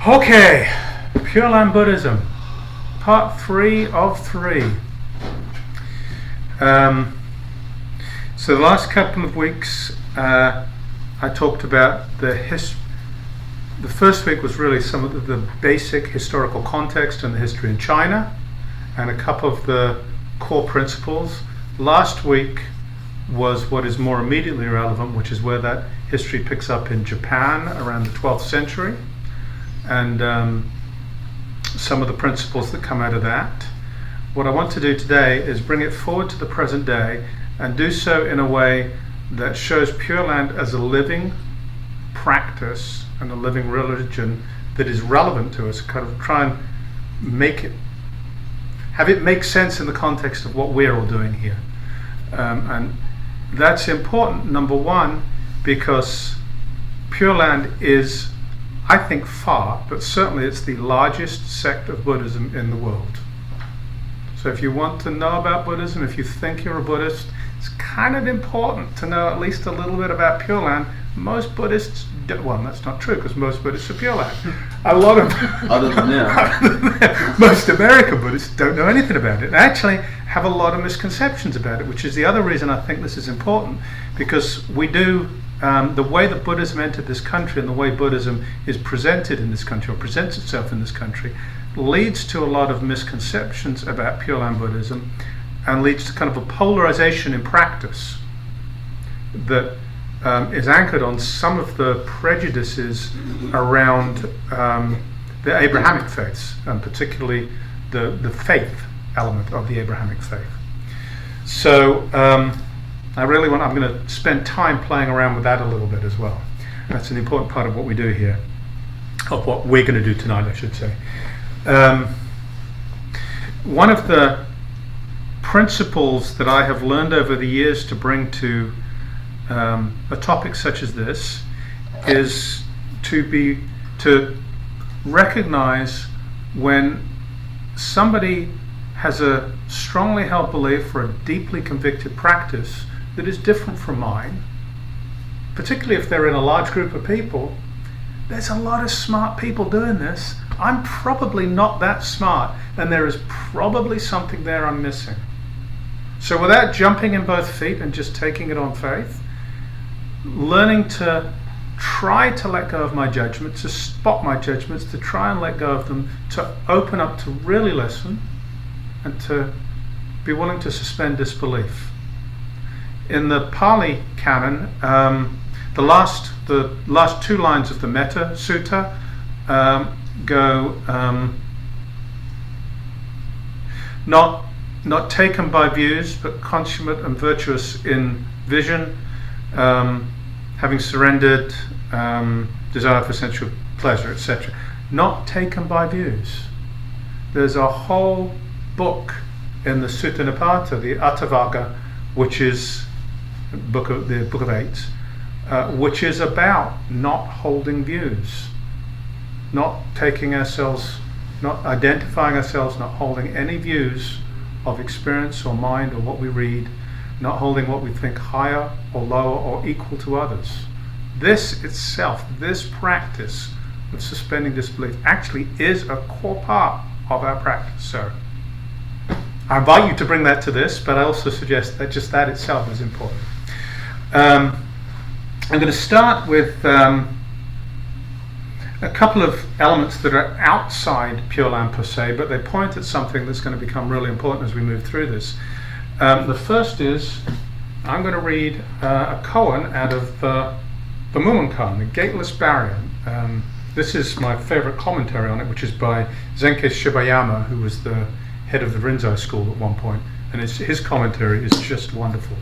Okay, Pure Land Buddhism, part 3 of 3. So the last couple of weeks I talked about the first week was really some of the basic historical context and the history in China and a couple of the core principles. Last week was what is more immediately relevant, which is where that history picks up in Japan around the 12th century, and some of the principles that come out of that. What I want to do today is bring it forward to the present day and do so in a way that shows Pure Land as a living practice and a living religion that is relevant to us, kind of try and have it make sense in the context of what we're all doing here. And that's important, number one, because Pure Land is, I think, but certainly it's the largest sect of Buddhism in the world. So if you want to know about Buddhism, if you think you're a Buddhist, it's kind of important to know at least a little bit about Pure Land. Most Buddhists well, that's not true, because most Buddhists are Pure Land. A lot of other than that, most American Buddhists don't know anything about it, and actually have a lot of misconceptions about it, which is the other reason I think this is important, because we do the way that Buddhism entered this country and the way Buddhism is presented in this country, or presents itself in this country, leads to a lot of misconceptions about Pure Land Buddhism, and leads to kind of a polarization in practice that is anchored on some of the prejudices around the Abrahamic faiths, and particularly the faith element of the Abrahamic faith. So I'm going to spend time playing around with that a little bit as well. That's an important part of what we do here, of what we're going to do tonight, I should say. One of the principles that I have learned over the years to bring to a topic such as this is to recognize when somebody has a strongly held belief or a deeply convicted practice that is different from mine, particularly if they're in a large group of people. There's a lot of smart people doing this. I'm probably not that smart, and there is probably something there I'm missing. So without jumping in both feet and just taking it on faith, learning to try to let go of my judgments, to spot my judgments, to try and let go of them, to open up to really listen, and to be willing to suspend disbelief. In the Pali canon, the last two lines of the Metta Sutta go not taken by views, but consummate and virtuous in vision, having surrendered desire for sensual pleasure, etc. Not taken by views. There's a whole book in the Sutta Nipata, the Attavagga, which is the book of Eight, which is about not holding views, not identifying ourselves, not holding any views of experience or mind or what we read, not holding what we think higher or lower or equal to others. This itself, this practice of suspending disbelief, actually is a core part of our practice. So I invite you to bring that to this, but I also suggest that just that itself is important. I'm going to start with a couple of elements that are outside Pure Land per se, but they point at something that's going to become really important as we move through this. The first is, I'm going to read a koan out of the Mumonkan, the Gateless Barrier. This is my favorite commentary on it, which is by Zenke Shibayama, who was the head of the Rinzai school at one point, and his commentary is just wonderful.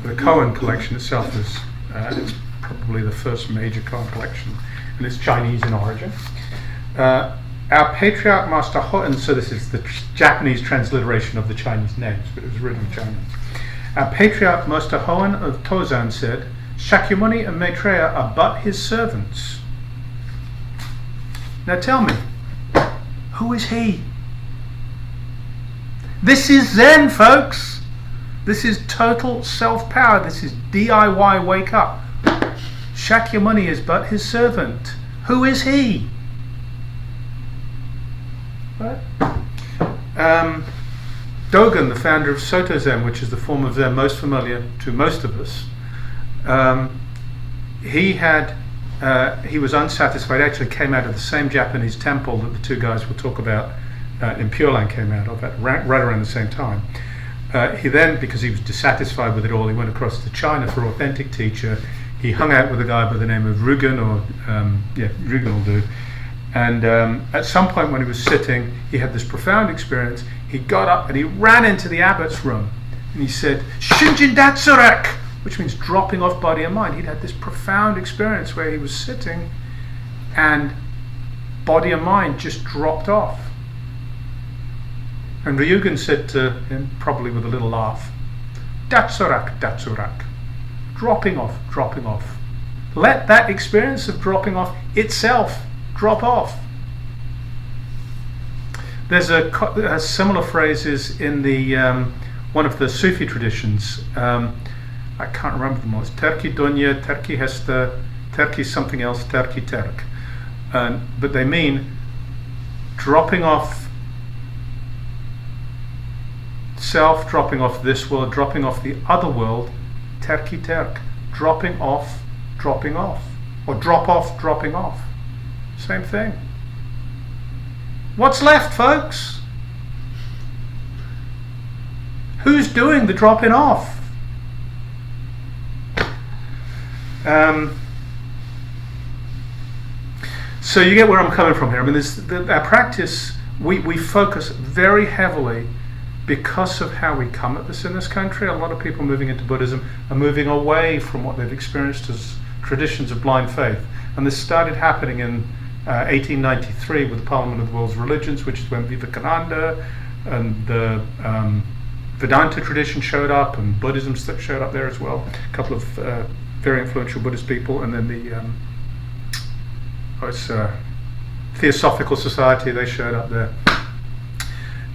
The koan collection itself is it's probably the first major koan collection, and it's Chinese in origin. Our patriarch Master Hoen, so this is the Japanese transliteration of the Chinese names, but it was written in Chinese. Our patriarch Master Hoen of Tozan said, Shakyamuni and Maitreya are but his servants. Now tell me, who is he? This is Zen, folks. This is total self-power. This is DIY wake up. Shakyamuni is but his servant. Who is he? Right? Dogen, the founder of Soto Zen, which is the form of Zen most familiar to most of us, he was unsatisfied. Actually, came out of the same Japanese temple that the two guys will talk about in Pure Land came out of, right around the same time. He then, because he was dissatisfied with it all, he went across to China for authentic teacher. He hung out with a guy by the name of Rugen, Rugen will do. And at some point when he was sitting, he had this profound experience. He got up and he ran into the abbot's room and he said, Shinjin Datsurek, which means dropping off body and mind. He'd had this profound experience where he was sitting and body and mind just dropped off. And Ryugen said to him, probably with a little laugh, Datsurak, Datsurak, dropping off, dropping off. Let that experience of dropping off itself drop off. There's a similar phrases in the one of the Sufi traditions. I can't remember them all. It's Terki Dunya, Terki Hesta, Terki something else, Terki Terk. But they mean dropping off self, dropping off this world, dropping off the other world, Terki Terk, dropping off, or drop off, dropping off. Same thing. What's left, folks? Who's doing the dropping off? So you get where I'm coming from here. I mean, our practice, we focus very heavily because of how we come at this in this country. A lot of people moving into Buddhism are moving away from what they've experienced as traditions of blind faith. And this started happening in 1893 with the Parliament of the World's Religions, which is when Vivekananda and the Vedanta tradition showed up, and Buddhism showed up there as well. A couple of very influential Buddhist people, and then the Theosophical Society, they showed up there.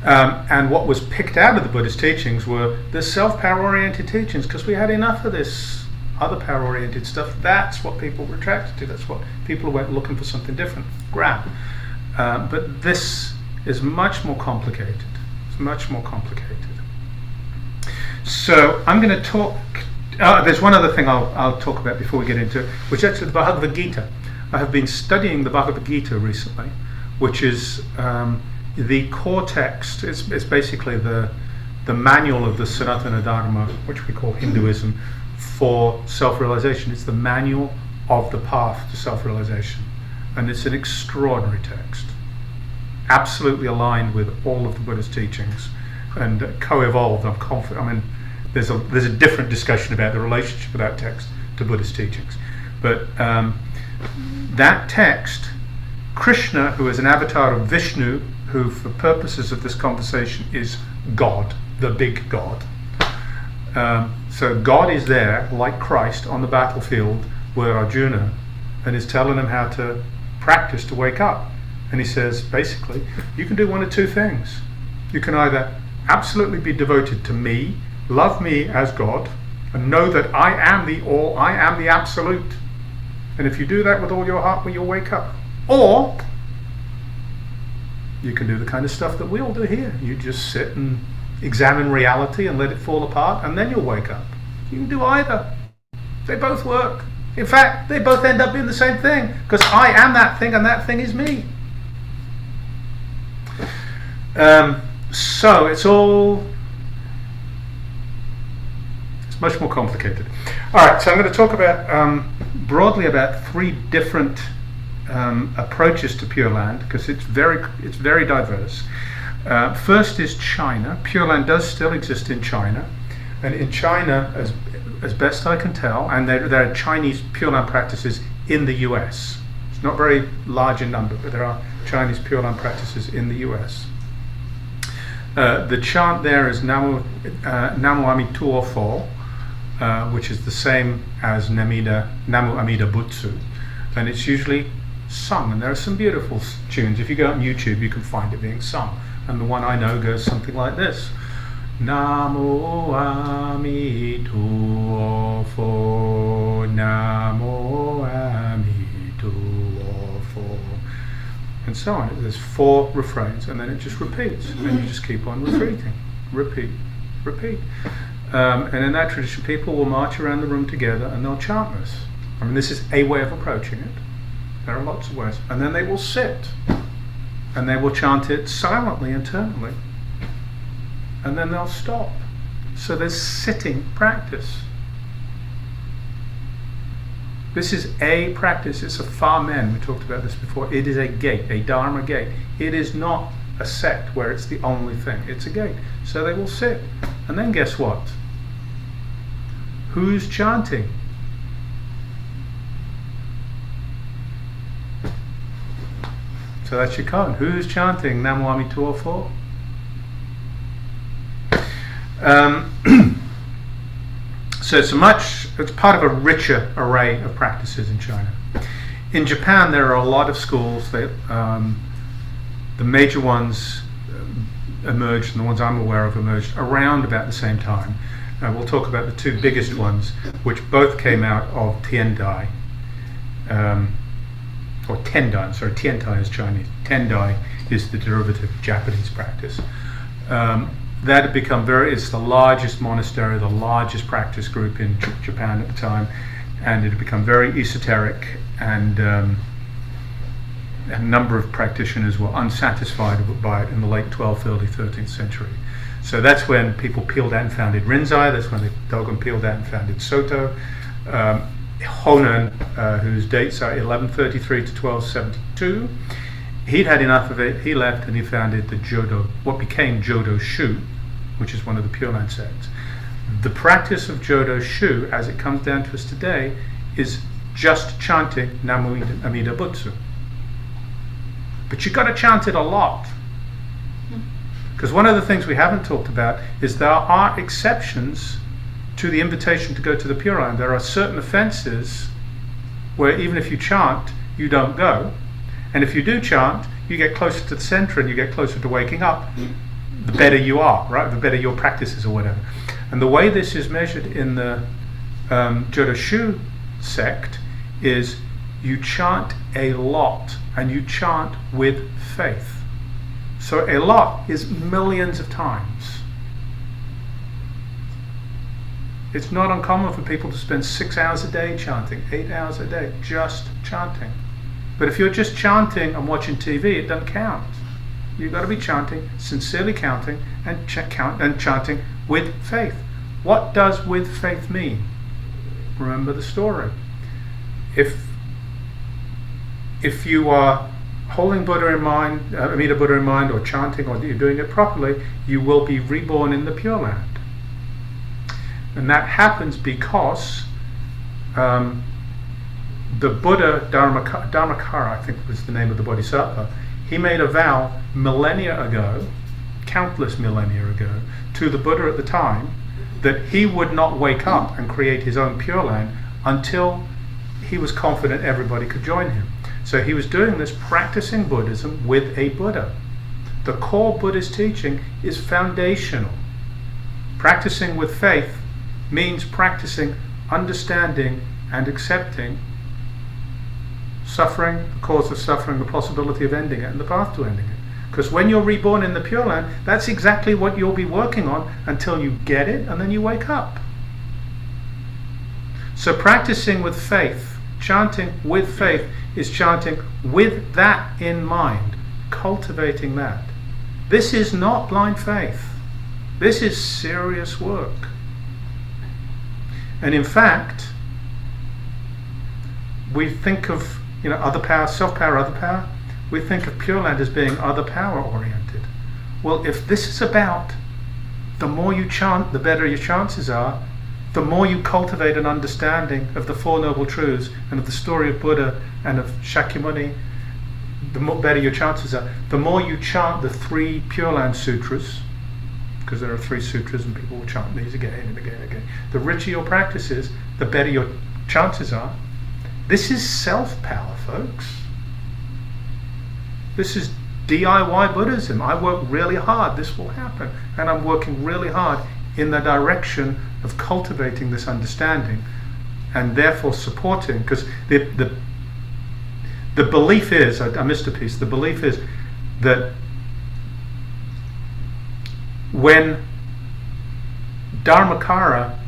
And what was picked out of the Buddhist teachings were the self-power oriented teachings, because we had enough of this other power oriented stuff. That's what people were attracted to. That's what people went looking for something different, grab. But this is much more complicated. It's much more complicated. So I'm going to talk. There's one other thing I'll talk about before we get into it, which is actually the Bhagavad Gita. I have been studying the Bhagavad Gita recently, which is the core text. It's basically the manual of the Sanatana Dharma, which we call Hinduism, for self-realization. It's the manual of the path to self-realization, and it's an extraordinary text, absolutely aligned with all of the Buddhist teachings and co-evolved. I'm confident. I mean, there's a different discussion about the relationship of that text to Buddhist teachings, but that text, Krishna, who is an avatar of Vishnu, who for purposes of this conversation is God, the big God. So God is there, like Christ, on the battlefield with Arjuna, and is telling him how to practice to wake up. And he says, basically, you can do one of two things. You can either absolutely be devoted to me, love me as God, and know that I am the all, I am the absolute. And if you do that with all your heart, well, you'll wake up. Or you can do the kind of stuff that we all do here. You just sit and examine reality and let it fall apart, and then you'll wake up. You can do either. They both work. In fact, they both end up being the same thing, because I am that thing and that thing is me. So it's much more complicated. Alright, so I'm going to talk about broadly about three different approaches to Pure Land, because it's very diverse. First is China. Pure Land does still exist in China, and in China, as best I can tell, and there are Chinese Pure Land practices in the US. It's not very large in number, but there are Chinese Pure Land practices in the US. The chant there is Namu Amituo Fo, which is the same as Namu Amida Butsu, and it's usually sung, and there are some beautiful tunes. If you go on YouTube, you can find it being sung, and the one I know goes something like this: Namo Amituo Fo, Namo Amituo so on. There's 4 refrains, and then it just repeats, and you just keep on repeating, repeat. And in that tradition, people will march around the room together and they'll chant this. I mean, this is a way of approaching it. There are lots of ways. And then they will sit, and they will chant it silently internally, and then they'll stop. So there's sitting practice. This is a practice. It's a famen. We talked about this before. It is a gate, a Dharma gate. It is not a sect where it's the only thing. It's a gate. So they will sit. And then guess what? Who's chanting? So that's your code. Who's chanting Namo Amituofo? So it's part of a richer array of practices in China. In Japan, there are a lot of schools. The major ones emerged, and the ones I'm aware of emerged around about the same time. We'll talk about the 2 biggest ones, which both came out of Tiandai, or Tendai. Sorry, Tiantai is Chinese. Tendai is the derivative Japanese practice. That had become it's the largest monastery, the largest practice group in Japan at the time, and it had become very esoteric, and a number of practitioners were unsatisfied by it in the late 12th, early 13th century. So that's when people peeled out and founded Rinzai. That's when the Dogon peeled out and founded Soto. Honan, whose dates are 1133 to 1272, he'd had enough of it. He left and he founded the Jodo, what became Jodo Shu, which is one of the Pure Land sects. The practice of Jodo Shu, as it comes down to us today, is just chanting Namu Amida Butsu. But you've got to chant it a lot. Because one of the things we haven't talked about is there are exceptions to the invitation to go to the Pure Land. There are certain offences where even if you chant, you don't go. And if you do chant, you get closer to the centre and you get closer to waking up, the better you are, right? The better your practice is or whatever. And the way this is measured in the Jodo Shu sect is you chant a lot, and you chant with faith. So a lot is millions of times. It's not uncommon for people to spend 6 hours a day chanting, 8 hours a day, just chanting. But if you're just chanting and watching TV, it doesn't count. You've got to be chanting, sincerely counting, and chanting with faith. What does with faith mean? Remember the story. If you are holding Buddha in mind, Amida Buddha in mind, or chanting, or you're doing it properly, you will be reborn in the Pure Land. And that happens because the Buddha, Dharmakara, I think was the name of the Bodhisattva, he made a vow millennia ago, countless millennia ago, to the Buddha at the time, that he would not wake up and create his own Pure Land until he was confident everybody could join him. So he was doing this, practicing Buddhism with a Buddha. The core Buddhist teaching is foundational. Practicing with faith means practicing, understanding, and accepting suffering, the cause of suffering, the possibility of ending it, and the path to ending it. Because when you're reborn in the Pure Land, that's exactly what you'll be working on until you get it, and then you wake up. So practicing with faith, chanting with faith, is chanting with that in mind, cultivating that. This is not blind faith. This is serious work. And in fact, we think of other power, self-power, other power. We think of Pure Land as being other power oriented. Well, if this is about the more you chant, the better your chances are, the more you cultivate an understanding of the Four Noble Truths and of the story of Buddha and of Shakyamuni, the more better your chances are. The more you chant the 3 Pure Land Sutras, because there are 3 sutras and people will chant these again and again and again. The richer your practice is, the better your chances are. This is self-power, folks. This is DIY Buddhism. I work really hard, this will happen. And I'm working really hard in the direction of cultivating this understanding and therefore supporting, because the the belief is, I missed a piece, the belief is that when Dharmakara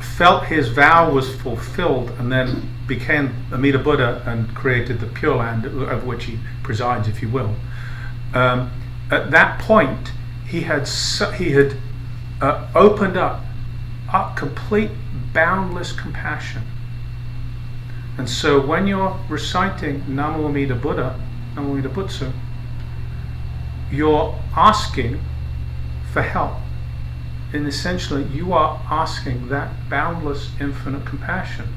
felt his vow was fulfilled and then became Amida Buddha and created the Pure Land over which he presides, if you will, at that point he had opened up complete boundless compassion. And so when you're reciting Namo Amida Buddha, Namo Amida Butsu, you're asking for help. And essentially you are asking that boundless infinite compassion.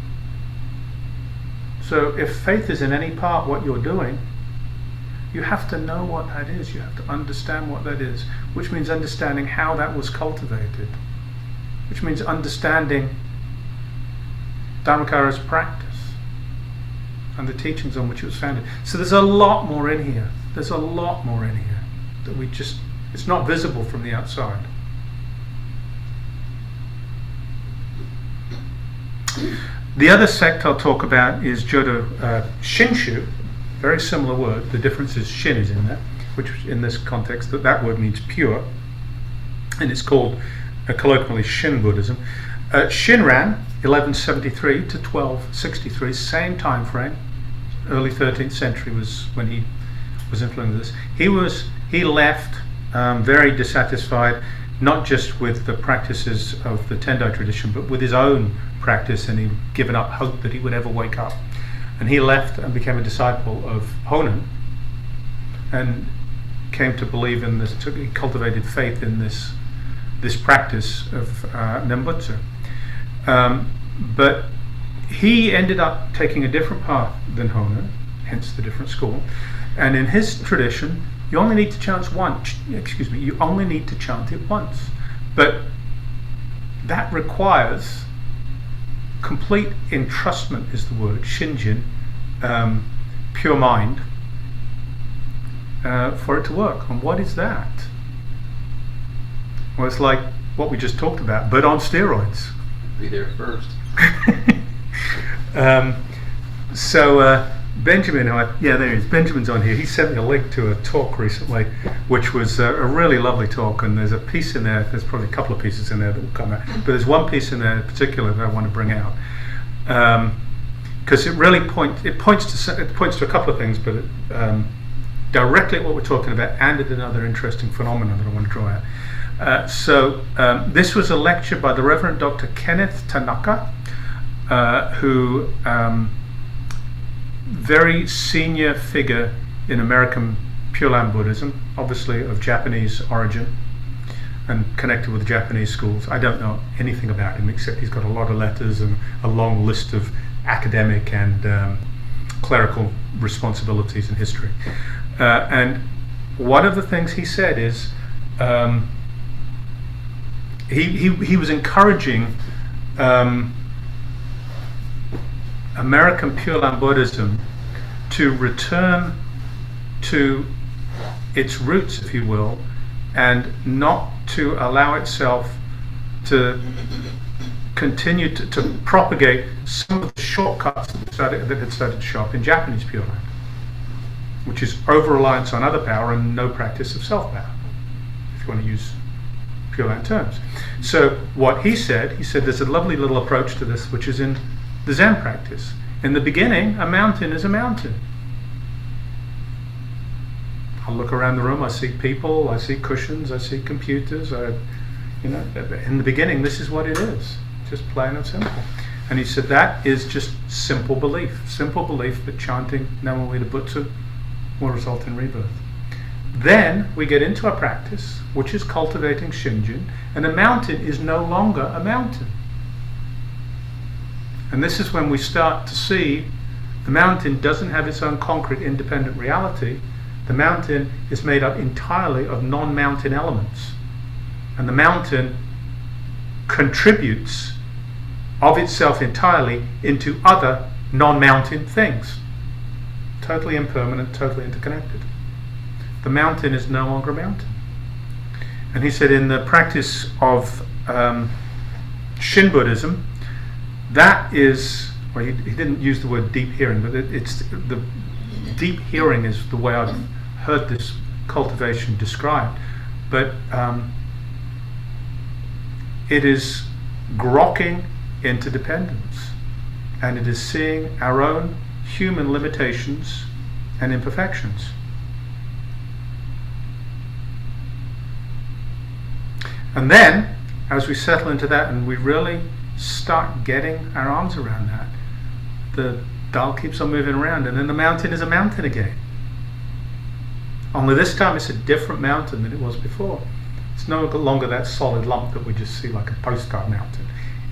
So if faith is in any part what you're doing, you have to know what that is. You have to understand what that is, which means understanding how that was cultivated, which means understanding Dharmakara's practice and the teachings on which it was founded. So there's a lot more in here. There's a lot more in here that it's not visible from the outside. The other sect I'll talk about is Jodo Shinshu. Very similar word. The difference is Shin is in there, which in this context that word means pure, and it's called colloquially Shin Buddhism. Shinran, 1173 to 1263, same time frame. Early 13th century was when he was influenced this. He left very dissatisfied, not just with the practices of the Tendai tradition, but with his own practice, and he'd given up hope that he would ever wake up. And he left and became a disciple of Honen, and came to believe in this. He cultivated faith in this practice of Nembutsu. But he ended up taking a different path than Honen, hence the different school. And in his tradition, you only need to chant once. You only need to chant it once, but that requires complete entrustment, is the word, shinjin, pure mind, for it to work. And what is that? Well, it's like what we just talked about, but on steroids. Be there first. Benjamin, there he is. Benjamin's on here. He sent me a link to a talk recently, which was a really lovely talk. And there's a piece in there. There's probably a couple of pieces in there that will come out, but there's one piece in there in particular that I want to bring out, because it really points to a couple of things, but directly at what we're talking about, and at another interesting phenomenon that I want to draw out. This was a lecture by the Reverend Dr. Kenneth Tanaka, who very senior figure in American Pure Land Buddhism, obviously of Japanese origin and connected with Japanese schools. I don't know anything about him except he's got a lot of letters and a long list of academic and clerical responsibilities in history. And one of the things he said is he was encouraging American Pure Land Buddhism to return to its roots, if you will, and not to allow itself to continue to propagate some of the shortcuts that had started to show up in Japanese Pure Land, which is over-reliance on other power and no practice of self-power, if you want to use Pure Land terms. So what he said there's a lovely little approach to this, which is in the Zen practice. In the beginning, a mountain is a mountain. I look around the room, I see people, I see cushions, I see computers. In the beginning, this is what it is, just plain and simple. And he said that is just simple belief that chanting Namo Amida Butsu will result in rebirth. Then we get into a practice which is cultivating Shinjin, and a mountain is no longer a mountain. And this is when we start to see the mountain doesn't have its own concrete independent reality. The mountain is made up entirely of non-mountain elements. And the mountain contributes of itself entirely into other non-mountain things. Totally impermanent, totally interconnected. The mountain is no longer a mountain. And he said in the practice of Shin Buddhism, that is well, he didn't use the word deep hearing, but it's the deep hearing is the way I've heard this cultivation described. But it is grokking into dependence, and it is seeing our own human limitations and imperfections. And then, as we settle into that and we really start getting our arms around that, the dial keeps on moving around, and then the mountain is a mountain again. Only this time it's a different mountain than it was before. It's no longer that solid lump that we just see like a postcard mountain.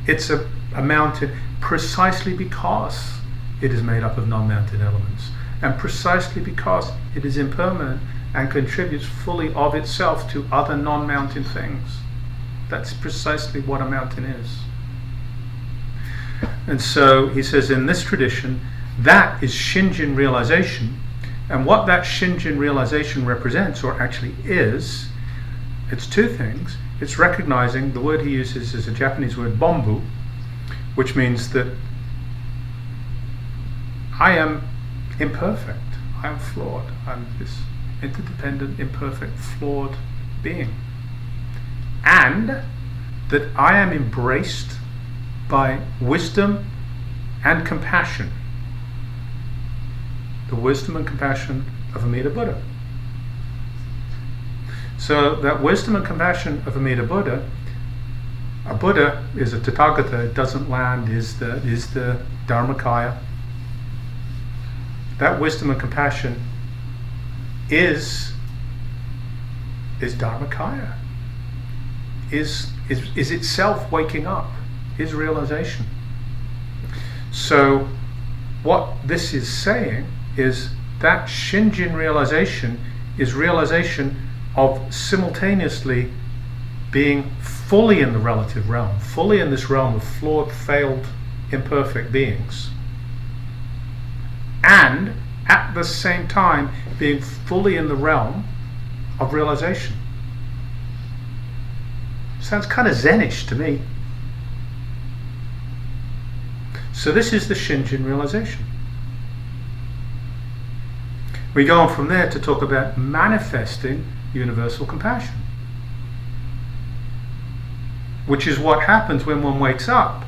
It's a mountain precisely because it is made up of non-mountain elements, and precisely because it is impermanent and contributes fully of itself to other non-mountain things. That's precisely what a mountain is. And so he says, in this tradition, that is Shinjin realization. And what that Shinjin realization represents, or actually is, it's two things. It's recognizing, the word he uses is a Japanese word, bombu, which means that I am imperfect, I am flawed, I'm this interdependent, imperfect, flawed being. And that I am embraced by wisdom and compassion. The wisdom and compassion of Amida Buddha. So that wisdom and compassion of Amida Buddha, a Buddha is a Tathagata, doesn't land, is the Dharmakaya. That wisdom and compassion is Dharmakaya. Is itself waking up, is realization. So what this is saying is that Shinjin realization is realization of simultaneously being fully in the relative realm, fully in this realm of flawed, failed, imperfect beings, and at the same time being fully in the realm of realization. Sounds kind of Zenish to me. So this is the Shinjin realization. We go on from there to talk about manifesting universal compassion, which is what happens when one wakes up.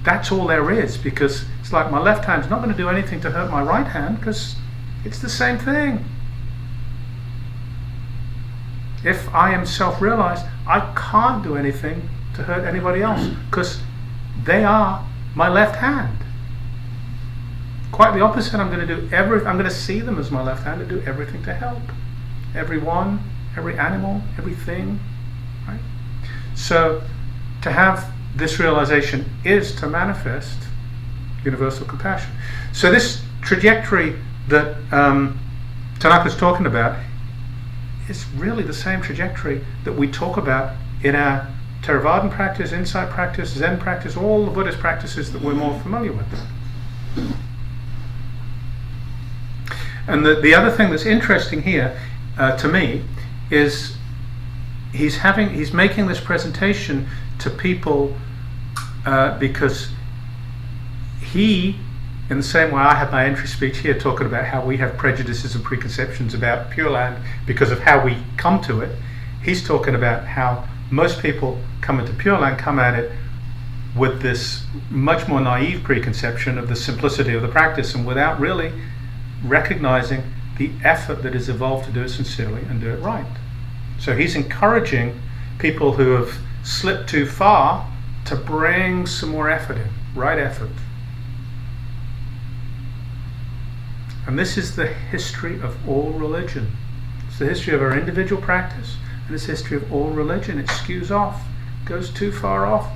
That's all there is, because it's like my left hand's not going to do anything to hurt my right hand, because it's the same thing. If I am self-realized, I can't do anything to hurt anybody else, because they are my left hand. Quite the opposite. I'm going to see them as my left hand and do everything to help everyone, every animal, everything. Right? So to have this realization is to manifest universal compassion. So this trajectory that Tanaka's talking about is really the same trajectory that we talk about in our Theravadan practice, insight practice, Zen practice, all the Buddhist practices that we're more familiar with. And the other thing that's interesting here to me is he's making this presentation to people because he, in the same way I had my entry speech here talking about how we have prejudices and preconceptions about Pure Land because of how we come to it, he's talking about how most people come into Pure Land come at it with this much more naive preconception of the simplicity of the practice, and without really recognizing the effort that is involved to do it sincerely and do it right. So he's encouraging people who have slipped too far to bring some more effort in, right effort. And this is the history of all religion. It's the history of our individual practice, and it's the history of all religion. It skews off, goes too far off.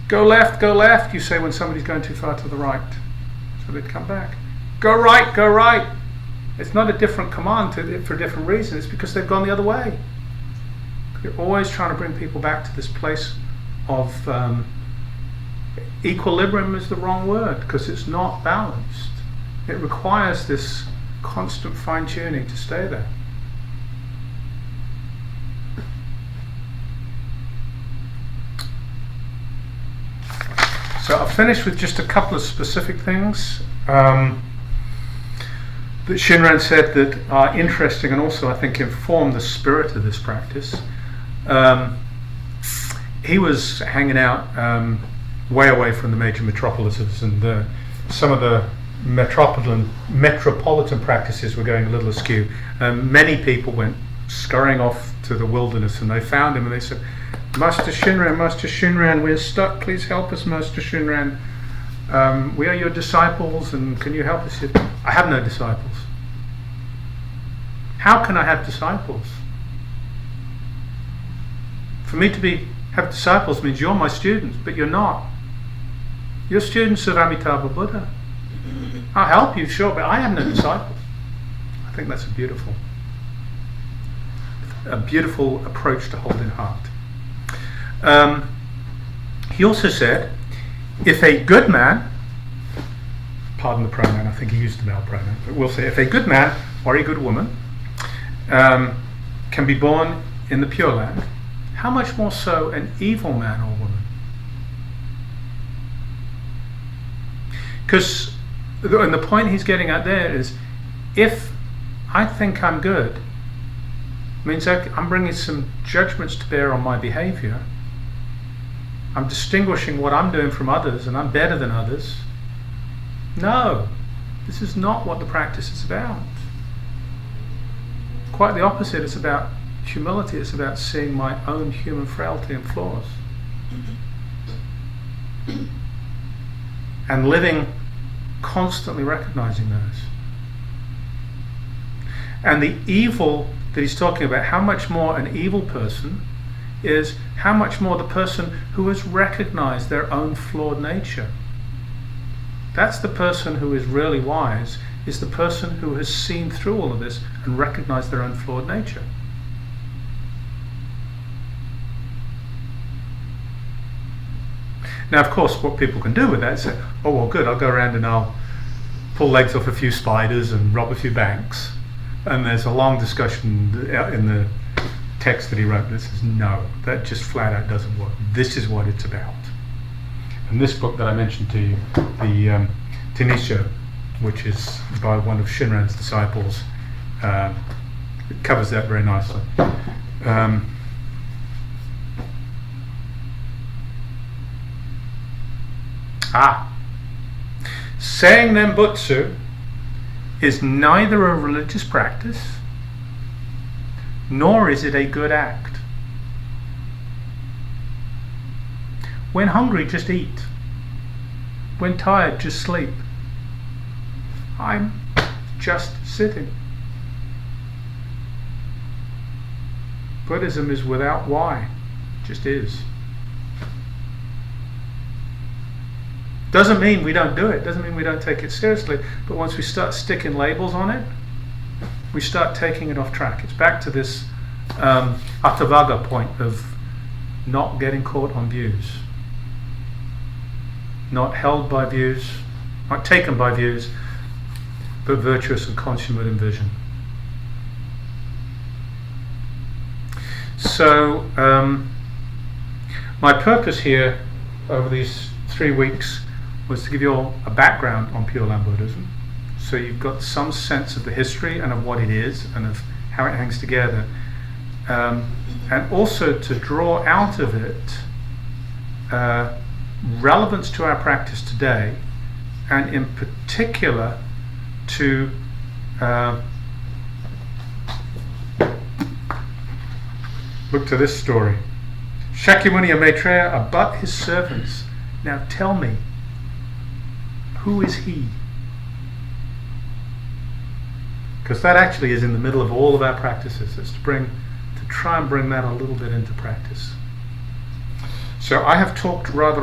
Go left, you say when somebody's going too far to the right. So they'd come back. Go right, go right. It's not a different command for a different reason. It's because they've gone the other way. You're always trying to bring people back to this place of equilibrium is the wrong word, because it's not balanced. It requires this constant fine-tuning to stay there. So I'll finish with just a couple of specific things that Shinran said that are interesting and also I think inform the spirit of this practice. He was hanging out way away from the major metropolises, and some of the metropolitan practices were going a little askew. Many people went scurrying off to the wilderness, and they found him and they said, Master Shinran, we're stuck, please help us, Master Shinran. We are your disciples, and can you help us? I have no disciples. How can I have disciples? For me to have disciples means you're my students, but you're not. You're students of Amitabha Buddha. I'll help you, sure, but I have no disciples. I think that's a beautiful approach to hold in heart. He also said, if a good man, pardon the pronoun, I think he used the male pronoun, but we'll say if a good man or a good woman can be born in the Pure Land, how much more so an evil man or woman? Because and the point he's getting at there is, if I think I'm good, means I'm bringing some judgments to bear on my behavior. I'm distinguishing what I'm doing from others, and I'm better than others. No, this is not what the practice is about. Quite the opposite. It's about humility. It's about seeing my own human frailty and flaws, and living constantly recognizing those. And the evil that he's talking about, how much more an evil person is, how much more the person who has recognized their own flawed nature. That's the person who is really wise, is the person who has seen through all of this and recognized their own flawed nature. Now, of course, what people can do with that is say, oh, well, good, I'll go around and I'll pull legs off a few spiders and rob a few banks. And there's a long discussion in the text that he wrote that says, no, that just flat out doesn't work. This is what it's about. And this book that I mentioned to you, the Tanisha, which is by one of Shinran's disciples, it covers that very nicely. Saying Nembutsu is neither a religious practice nor is it a good act. When hungry, just eat. When tired, just sleep. I'm just sitting. Buddhism is without why, just is. Doesn't mean we don't do it, doesn't mean we don't take it seriously, but once we start sticking labels on it, we start taking it off track. It's back to this Attavaga point of not getting caught on views, not held by views, not taken by views, but virtuous and consummate in vision. So my purpose here over these 3 weeks was to give you all a background on Pure Land Buddhism, so you've got some sense of the history and of what it is and of how it hangs together, and also to draw out of it relevance to our practice today, and in particular to look to this story. Shakyamuni and Maitreya are but his servants. Now tell me, who is he? Because that actually is in the middle of all of our practices. It's to try and bring that a little bit into practice. So I have talked rather